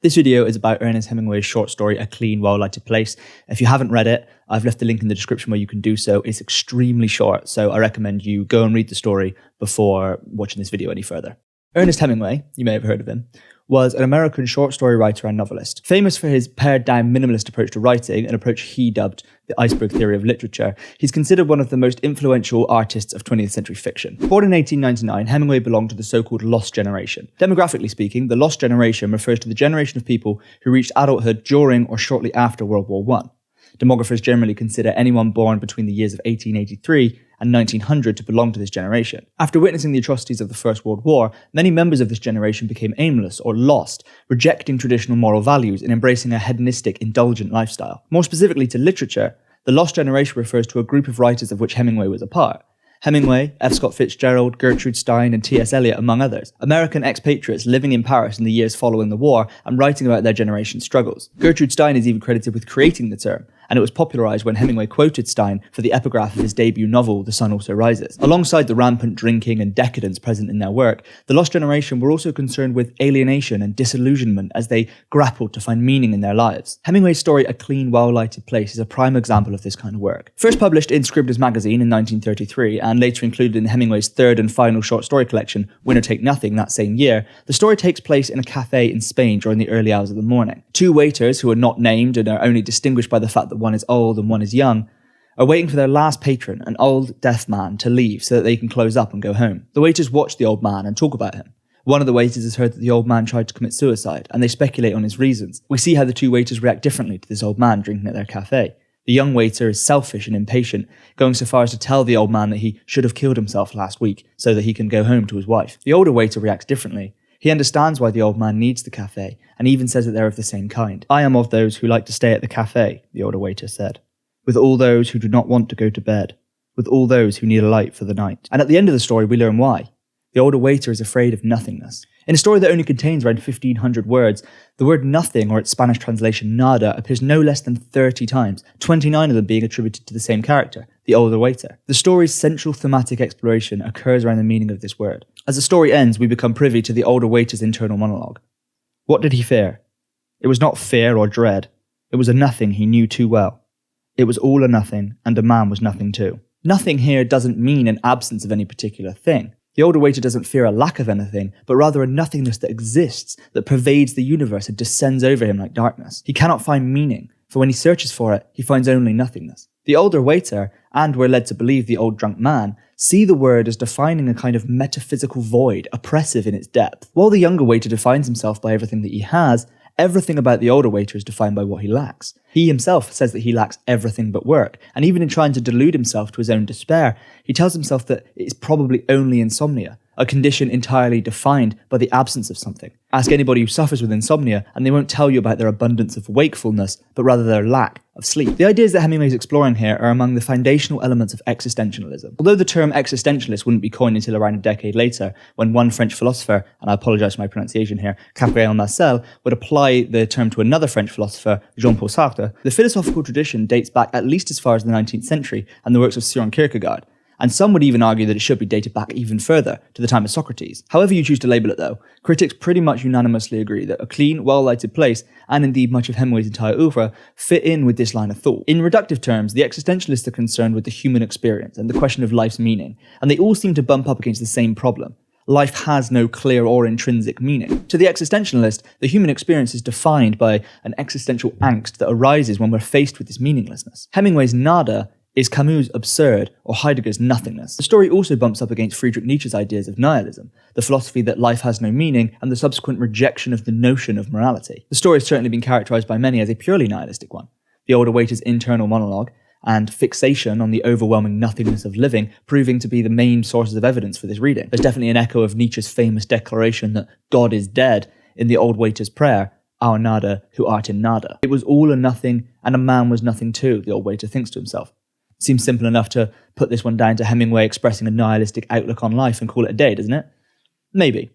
This video is about Ernest Hemingway's short story, A Clean, Well-Lighted Place. If you haven't read it, I've left the link in the description where you can do so. It's extremely short, so I recommend you go and read the story before watching this video any further. Ernest Hemingway, you may have heard of him, was an American short story writer and novelist. Famous for his pared-down minimalist approach to writing, an approach he dubbed the iceberg theory of literature, he's considered one of the most influential artists of 20th century fiction. Born in 1899, Hemingway belonged to the so-called Lost Generation. Demographically speaking, the Lost Generation refers to the generation of people who reached adulthood during or shortly after World War I. Demographers generally consider anyone born between the years of 1883 and 1900 to belong to this generation. After witnessing the atrocities of the First World War, many members of this generation became aimless or lost, rejecting traditional moral values and embracing a hedonistic, indulgent lifestyle. More specifically to literature, the Lost Generation refers to a group of writers of which Hemingway was a part. Hemingway, F. Scott Fitzgerald, Gertrude Stein, and T.S. Eliot, among others. American expatriates living in Paris in the years following the war and writing about their generation's struggles. Gertrude Stein is even credited with creating the term, and it was popularized when Hemingway quoted Stein for the epigraph of his debut novel, The Sun Also Rises. Alongside the rampant drinking and decadence present in their work, the Lost Generation were also concerned with alienation and disillusionment as they grappled to find meaning in their lives. Hemingway's story, A Clean, Well-Lighted Place, is a prime example of this kind of work. First published in Scribner's magazine in 1933, and later included in Hemingway's third and final short story collection, Winner Take Nothing, that same year, the story takes place in a cafe in Spain during the early hours of the morning. Two waiters, who are not named and are only distinguished by the fact that one is old and one is young, are waiting for their last patron, an old deaf man, to leave so that they can close up and go home. The waiters watch the old man and talk about him. One of the waiters has heard that the old man tried to commit suicide, and they speculate on his reasons. We see how the two waiters react differently to this old man drinking at their cafe. The young waiter is selfish and impatient, going so far as to tell the old man that he should have killed himself last week so that he can go home to his wife. The older waiter reacts differently. He understands why the old man needs the cafe, and even says that they're of the same kind. "I am of those who like to stay at the cafe," the older waiter said, "with all those who do not want to go to bed, with all those who need a light for the night." And at the end of the story, we learn why. The older waiter is afraid of nothingness. In a story that only contains around 1,500 words, the word nothing, or its Spanish translation nada, appears no less than 30 times, 29 of them being attributed to the same character, the older waiter. The story's central thematic exploration occurs around the meaning of this word. As the story ends, we become privy to the older waiter's internal monologue. What did he fear? It was not fear or dread. It was a nothing he knew too well. It was all or nothing, and a man was nothing too. Nothing here doesn't mean an absence of any particular thing. The older waiter doesn't fear a lack of anything, but rather a nothingness that exists, that pervades the universe and descends over him like darkness. He cannot find meaning, for when he searches for it, he finds only nothingness. The older waiter, and we're led to believe the old drunk man, see the word as defining a kind of metaphysical void, oppressive in its depth. While the younger waiter defines himself by everything that he has, everything about the older waiter is defined by what he lacks. He himself says that he lacks everything but work, and even in trying to delude himself to his own despair, he tells himself that it is probably only insomnia, a condition entirely defined by the absence of something. Ask anybody who suffers with insomnia, and they won't tell you about their abundance of wakefulness, but rather their lack of sleep. The ideas that Hemingway is exploring here are among the foundational elements of existentialism. Although the term existentialist wouldn't be coined until around a decade later, when one French philosopher, and I apologise for my pronunciation here, Gabriel Marcel, would apply the term to another French philosopher, Jean-Paul Sartre, the philosophical tradition dates back at least as far as the 19th century and the works of Søren Kierkegaard. And some would even argue that it should be dated back even further, to the time of Socrates. However you choose to label it though, critics pretty much unanimously agree that A Clean, Well-Lighted Place, and indeed much of Hemingway's entire oeuvre, fit in with this line of thought. In reductive terms, the existentialists are concerned with the human experience and the question of life's meaning, and they all seem to bump up against the same problem. Life has no clear or intrinsic meaning. To the existentialist, the human experience is defined by an existential angst that arises when we're faced with this meaninglessness. Hemingway's nada is Camus' absurd, or Heidegger's nothingness. The story also bumps up against Friedrich Nietzsche's ideas of nihilism, the philosophy that life has no meaning, and the subsequent rejection of the notion of morality. The story has certainly been characterized by many as a purely nihilistic one. The older waiter's internal monologue and fixation on the overwhelming nothingness of living proving to be the main sources of evidence for this reading. There's definitely an echo of Nietzsche's famous declaration that God is dead in the old waiter's prayer, "Our nada, who art in nada." It was all or nothing, and a man was nothing too, the old waiter thinks to himself. Seems simple enough to put this one down to Hemingway expressing a nihilistic outlook on life and call it a day, doesn't it? Maybe.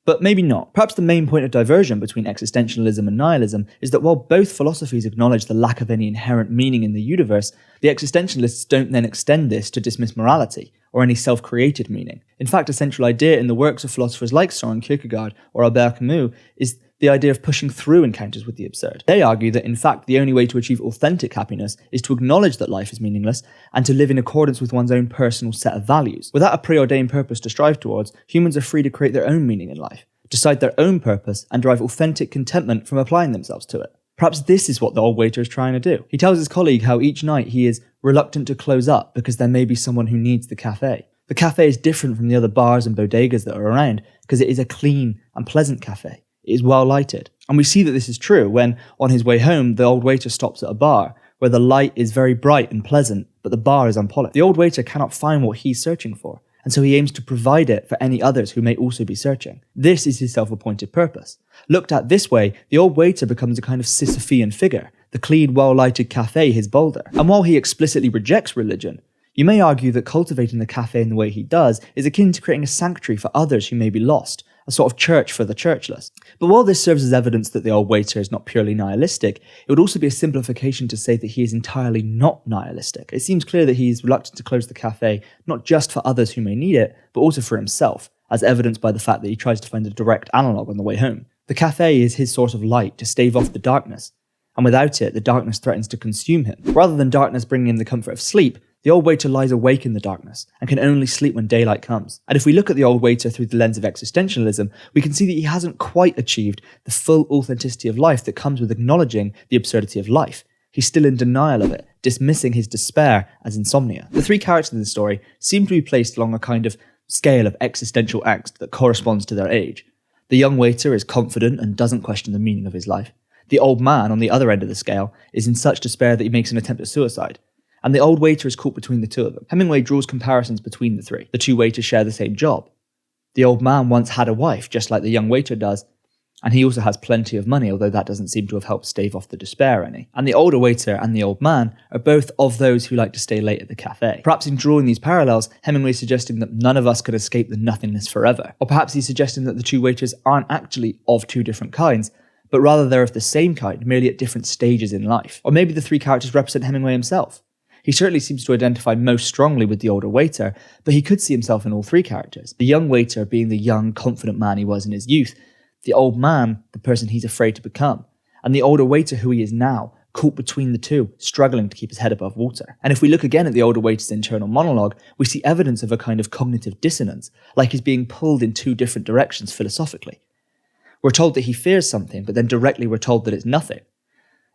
But maybe not. Perhaps the main point of diversion between existentialism and nihilism is that while both philosophies acknowledge the lack of any inherent meaning in the universe, the existentialists don't then extend this to dismiss morality or any self-created meaning. In fact, a central idea in the works of philosophers like Søren Kierkegaard or Albert Camus is the idea of pushing through encounters with the absurd. They argue that, in fact, the only way to achieve authentic happiness is to acknowledge that life is meaningless and to live in accordance with one's own personal set of values. Without a preordained purpose to strive towards, humans are free to create their own meaning in life, decide their own purpose, and derive authentic contentment from applying themselves to it. Perhaps this is what the old waiter is trying to do. He tells his colleague how each night he is reluctant to close up because there may be someone who needs the cafe. The cafe is different from the other bars and bodegas that are around because it is a clean and pleasant cafe. It is well lighted. And we see that this is true when, on his way home, the old waiter stops at a bar where the light is very bright and pleasant, but the bar is unpolished. The old waiter cannot find what he's searching for, and so he aims to provide it for any others who may also be searching. This is his self-appointed purpose. Looked at this way, the old waiter becomes a kind of Sisyphean figure, the clean, well-lighted cafe his boulder. And while he explicitly rejects religion, you may argue that cultivating the cafe in the way he does is akin to creating a sanctuary for others who may be lost, a sort of church for the churchless. But while this serves as evidence that the old waiter is not purely nihilistic, it would also be a simplification to say that he is entirely not nihilistic. It seems clear that he is reluctant to close the cafe, not just for others who may need it, but also for himself, as evidenced by the fact that he tries to find a direct analogue on the way home. The cafe is his source of light to stave off the darkness, and without it, the darkness threatens to consume him. Rather than darkness bringing him the comfort of sleep, the old waiter lies awake in the darkness and can only sleep when daylight comes. And if we look at the old waiter through the lens of existentialism, we can see that he hasn't quite achieved the full authenticity of life that comes with acknowledging the absurdity of life. He's still in denial of it, dismissing his despair as insomnia. The three characters in the story seem to be placed along a kind of scale of existential angst that corresponds to their age. The young waiter is confident and doesn't question the meaning of his life. The old man, on the other end of the scale, is in such despair that he makes an attempt at suicide. And the old waiter is caught between the two of them. Hemingway draws comparisons between the three. The two waiters share the same job. The old man once had a wife, just like the young waiter does, and he also has plenty of money, although that doesn't seem to have helped stave off the despair any. And the older waiter and the old man are both of those who like to stay late at the cafe. Perhaps in drawing these parallels, Hemingway is suggesting that none of us could escape the nothingness forever. Or perhaps he's suggesting that the two waiters aren't actually of two different kinds, but rather they're of the same kind, merely at different stages in life. Or maybe the three characters represent Hemingway himself. He certainly seems to identify most strongly with the older waiter, but he could see himself in all three characters. The young waiter being the young, confident man he was in his youth, the old man, the person he's afraid to become, and the older waiter who he is now, caught between the two, struggling to keep his head above water. And if we look again at the older waiter's internal monologue, we see evidence of a kind of cognitive dissonance, like he's being pulled in two different directions philosophically. We're told that he fears something, but then directly we're told that it's nothing.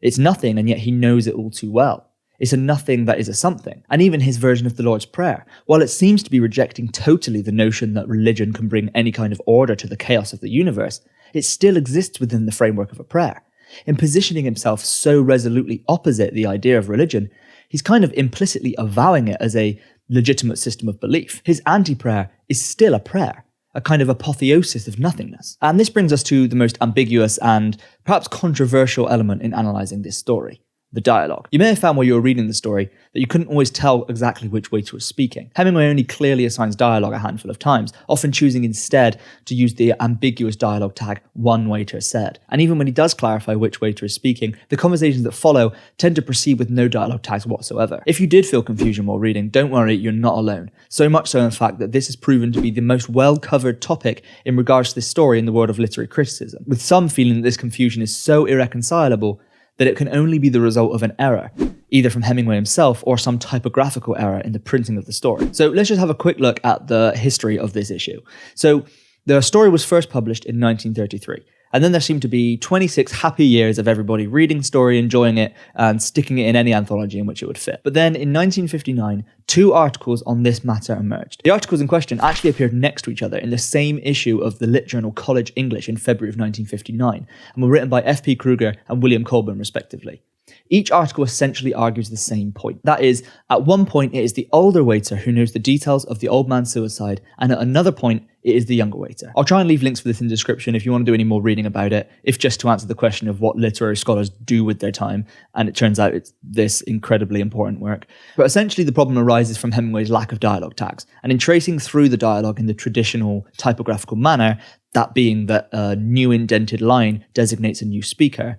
It's nothing, and yet he knows it all too well. It's a nothing that is a something. And even his version of the Lord's Prayer, while it seems to be rejecting totally the notion that religion can bring any kind of order to the chaos of the universe, it still exists within the framework of a prayer. In positioning himself so resolutely opposite the idea of religion, he's kind of implicitly avowing it as a legitimate system of belief. His anti-prayer is still a prayer, a kind of apotheosis of nothingness. And this brings us to the most ambiguous and perhaps controversial element in analysing this story. The dialogue. You may have found while you were reading the story that you couldn't always tell exactly which waiter was speaking. Hemingway only clearly assigns dialogue a handful of times, often choosing instead to use the ambiguous dialogue tag, "one waiter said." And even when he does clarify which waiter is speaking, the conversations that follow tend to proceed with no dialogue tags whatsoever. If you did feel confusion while reading, don't worry, you're not alone. So much so, in fact, that this has proven to be the most well-covered topic in regards to this story in the world of literary criticism, with some feeling that this confusion is so irreconcilable that it can only be the result of an error, either from Hemingway himself or some typographical error in the printing of the story. So let's just have a quick look at the history of this issue. So the story was first published in 1933. And then there seemed to be 26 happy years of everybody reading the story, enjoying it, and sticking it in any anthology in which it would fit. But then in 1959, two articles on this matter emerged. The articles in question actually appeared next to each other in the same issue of the lit journal College English in February of 1959, and were written by F.P. Kruger and William Colburn, respectively. Each article essentially argues the same point. That is, at one point it is the older waiter who knows the details of the old man's suicide, and at another point it is the younger waiter. I'll try and leave links for this in the description if you want to do any more reading about it, if just to answer the question of what literary scholars do with their time, and it turns out it's this incredibly important work. But essentially the problem arises from Hemingway's lack of dialogue tags, and in tracing through the dialogue in the traditional typographical manner, that being that a new indented line designates a new speaker,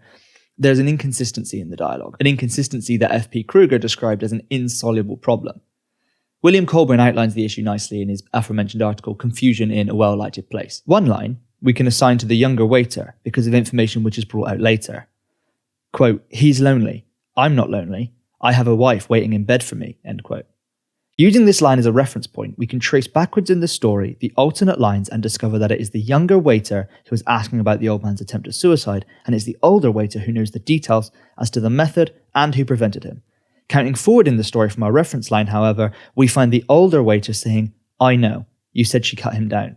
there's an inconsistency in the dialogue, an inconsistency that F.P. Kruger described as an insoluble problem. William Colburn outlines the issue nicely in his aforementioned article, Confusion in a Well-Lighted Place. One line, we can assign to the younger waiter because of information which is brought out later. Quote, he's lonely. I'm not lonely. I have a wife waiting in bed for me, end quote. Using this line as a reference point, we can trace backwards in the story the alternate lines and discover that it is the younger waiter who is asking about the old man's attempt at suicide, and it's the older waiter who knows the details as to the method and who prevented him. Counting forward in the story from our reference line, however, we find the older waiter saying, I know, you said she cut him down.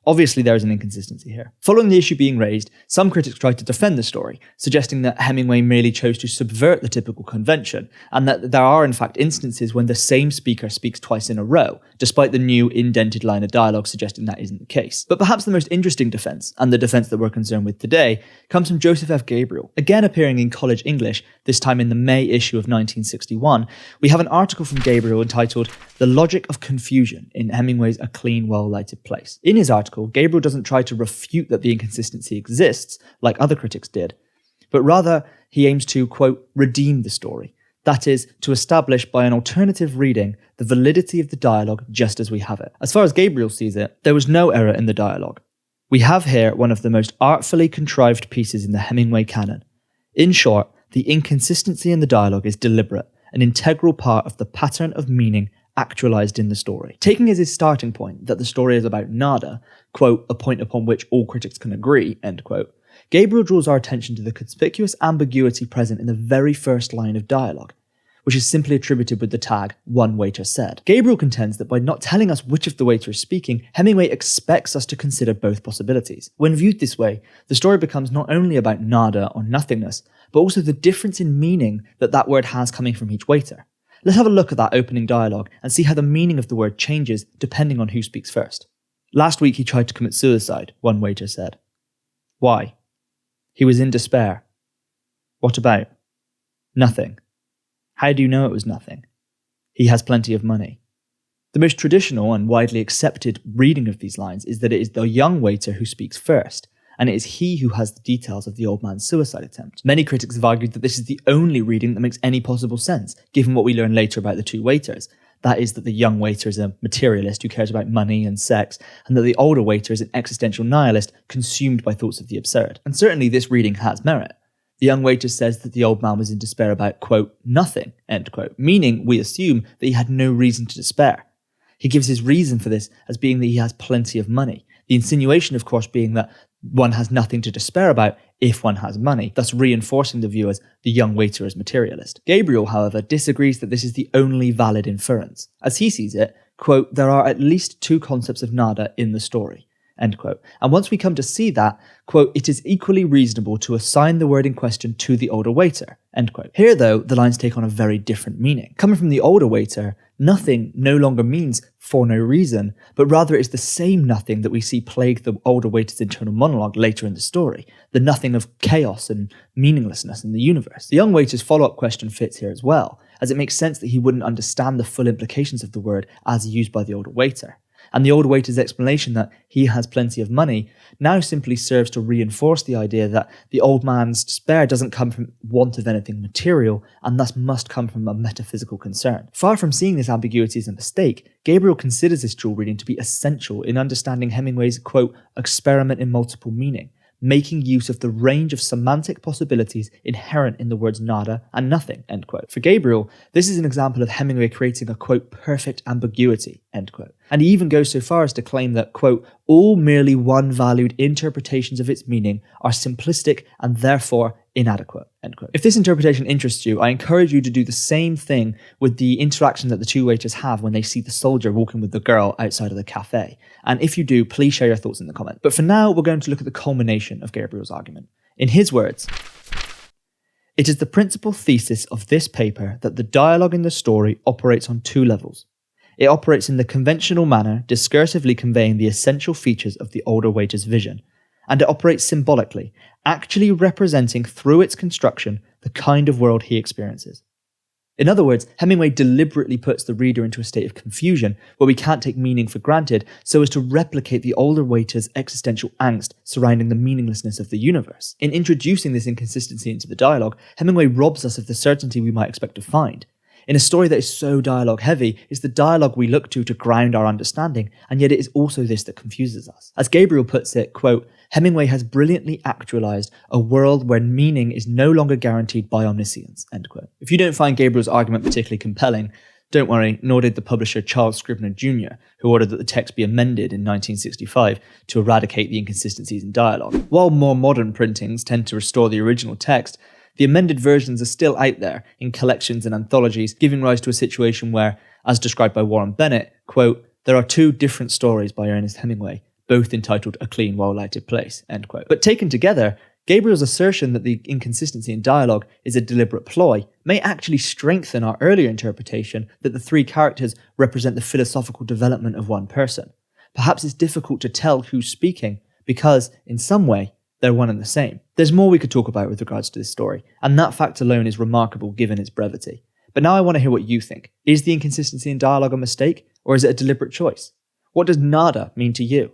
Obviously, there is an inconsistency here. Following the issue being raised, some critics tried to defend the story, suggesting that Hemingway merely chose to subvert the typical convention, and that there are in fact instances when the same speaker speaks twice in a row, despite the new indented line of dialogue suggesting that isn't the case. But perhaps the most interesting defense, and the defense that we're concerned with today, comes from Joseph F. Gabriel. Again appearing in College English, this time in the May issue of 1961, we have an article from Gabriel entitled The Logic of Confusion in Hemingway's A Clean, Well-Lighted Place. In his article, Gabriel doesn't try to refute that the inconsistency exists, like other critics did, but rather he aims to, quote, redeem the story. That is, to establish by an alternative reading the validity of the dialogue just as we have it. As far as Gabriel sees it, there was no error in the dialogue. We have here one of the most artfully contrived pieces in the Hemingway canon. In short, the inconsistency in the dialogue is deliberate, an integral part of the pattern of meaning actualized in the story. Taking as his starting point that the story is about nada, quote, a point upon which all critics can agree, end quote, Gabriel draws our attention to the conspicuous ambiguity present in the very first line of dialogue, which is simply attributed with the tag, one waiter said. Gabriel contends that by not telling us which of the waiter is speaking, Hemingway expects us to consider both possibilities. When viewed this way, the story becomes not only about nada or nothingness, but also the difference in meaning that word has coming from each waiter. Let's have a look at that opening dialogue and see how the meaning of the word changes depending on who speaks first. Last week he tried to commit suicide, one waiter said. Why? He was in despair. What about? Nothing. How do you know it was nothing? He has plenty of money. The most traditional and widely accepted reading of these lines is that it is the young waiter who speaks first, and it is he who has the details of the old man's suicide attempt. Many critics have argued that this is the only reading that makes any possible sense, given what we learn later about the two waiters. That is that the young waiter is a materialist who cares about money and sex, and that the older waiter is an existential nihilist consumed by thoughts of the absurd. And certainly this reading has merit. The young waiter says that the old man was in despair about, quote, nothing, end quote, meaning we assume that he had no reason to despair. He gives his reason for this as being that he has plenty of money. The insinuation, of course, being that one has nothing to despair about if one has money, thus reinforcing the view as the young waiter is materialist. Gabriel, however, disagrees that this is the only valid inference. As he sees it, quote, there are at least two concepts of nada in the story, end quote. And once we come to see that, quote, it is equally reasonable to assign the word in question to the older waiter, end quote. Here, though, the lines take on a very different meaning. Coming from the older waiter, nothing no longer means for no reason, but rather it is the same nothing that we see plague the older waiter's internal monologue later in the story, the nothing of chaos and meaninglessness in the universe. The young waiter's follow-up question fits here as well, as it makes sense that he wouldn't understand the full implications of the word as used by the older waiter. And the older waiter's explanation that he has plenty of money now simply serves to reinforce the idea that the old man's despair doesn't come from want of anything material, and thus must come from a metaphysical concern. Far from seeing this ambiguity as a mistake, Gabriel considers this dual reading to be essential in understanding Hemingway's, quote, experiment in multiple meaning, making use of the range of semantic possibilities inherent in the words nada and nothing, end quote. For Gabriel, this is an example of Hemingway creating a, quote, perfect ambiguity, end quote. And he even goes so far as to claim that, quote, all merely one-valued interpretations of its meaning are simplistic and therefore inadequate, end quote. If this interpretation interests you, I encourage you to do the same thing with the interaction that the two waiters have when they see the soldier walking with the girl outside of the cafe. And if you do, please share your thoughts in the comments. But for now, we're going to look at the culmination of Gabriel's argument. In his words, it is the principal thesis of this paper that the dialogue in the story operates on two levels. It operates in the conventional manner, discursively conveying the essential features of the older waiter's vision, and it operates symbolically, actually representing through its construction the kind of world he experiences. In other words, Hemingway deliberately puts the reader into a state of confusion where we can't take meaning for granted so as to replicate the older waiter's existential angst surrounding the meaninglessness of the universe. In introducing this inconsistency into the dialogue, Hemingway robs us of the certainty we might expect to find. In a story that is so dialogue heavy, it's the dialogue we look to ground our understanding, and yet it is also this that confuses us. As Gabriel puts it, quote, Hemingway has brilliantly actualized a world where meaning is no longer guaranteed by omniscience, end quote. If you don't find Gabriel's argument particularly compelling, don't worry, nor did the publisher Charles Scribner Jr., who ordered that the text be amended in 1965 to eradicate the inconsistencies in dialogue. While more modern printings tend to restore the original text, the amended versions are still out there in collections and anthologies, giving rise to a situation where, as described by Warren Bennett, quote, there are two different stories by Ernest Hemingway, both entitled A Clean, Well-Lighted Place, end quote. But taken together, Gabriel's assertion that the inconsistency in dialogue is a deliberate ploy may actually strengthen our earlier interpretation that the three characters represent the philosophical development of one person. Perhaps it's difficult to tell who's speaking because, in some way, they're one and the same. There's more we could talk about with regards to this story, and that fact alone is remarkable given its brevity. But now I want to hear what you think. Is the inconsistency in dialogue a mistake, or is it a deliberate choice? What does nada mean to you?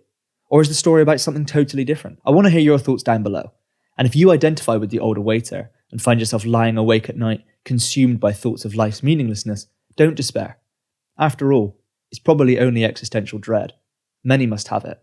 Or is the story about something totally different? I want to hear your thoughts down below. And if you identify with the older waiter and find yourself lying awake at night, consumed by thoughts of life's meaninglessness, don't despair. After all, it's probably only existential dread. Many must have it.